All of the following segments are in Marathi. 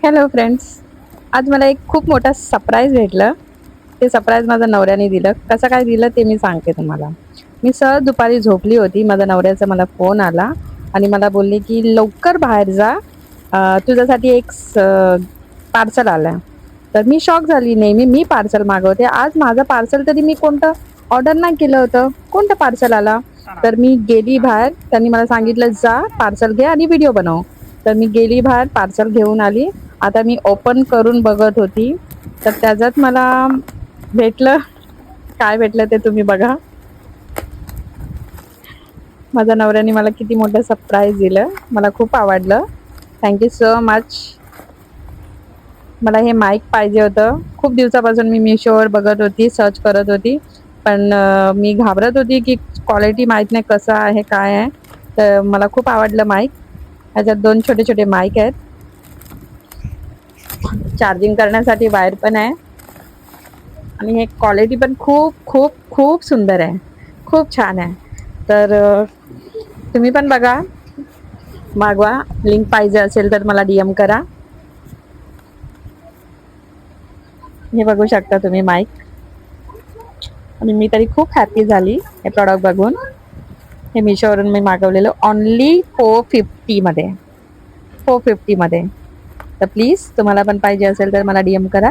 Hello friends. आज मला एक खूप मोठा सरप्राईज भेटलं. ते सरप्राईज माझ्या नवऱ्याने दिलं. कसं काय दिलं ते मी सांगते तुम्हाला. मी सहज दुपारी झोपली होती. माझ्या नवऱ्याचा मला फोन आला आणि मला बोलले की लवकर बाहेर जा, तुझ्यासाठी एक पार्सल आलं. तर मी शॉक झाली. नेहमी मी पार्सल मागवते, आज माझं पार्सल तरी मी कोणतं ऑर्डर नाही केलं होतं, कोणतं पार्सल आला. तर मी गेली बाहेर. त्यांनी मला सांगितलं जा पार्सल घे आणि व्हिडिओ बनव. तर मी गेली बाहेर, पार्सल घेऊन आली. आता मी ओपन करून बघत होती, तर त्याच्यात मला भेटलं. काय भेटलं ते तुम्ही बघा. माझ्या नवऱ्याने मला किती मोठं सरप्राईज दिलं. मला खूप आवडलं. Thank you so much. मला हे माईक पाहिजे होतं. खूप दिवसापासून मी मिशोवर बघत होती, सर्च करत होती. पण मी घाबरत होती की क्वालिटी माहीत नाही कसं आहे, काय आहे. तर मला खूप आवडलं माईक. ह्याच्यात 2 छोटे-छोटे माईक आहेत. चार्जिंग करण्यासाठी वायर पण आहे. आणि हे क्वालिटी पण खूप खूप खूप सुंदर आहे. खूप छान आहे. तर तुम्ही पण बघा, मागवा. लिंक पाहिजे असेल तर मला DM करा. हे बघू शकता तुम्ही माईक. आणि मी तरी खूप हॅपी झाली हे प्रॉडक्ट बघून. हे मिशोवरून मी मागवलेलं ओन्ली 450 मध्ये. 450 मध्ये. तर प्लीज तुम्हाला पण पाहिजे असेल तर मला DM करा.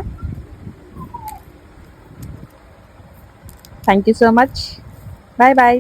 Thank you so much. Bye bye.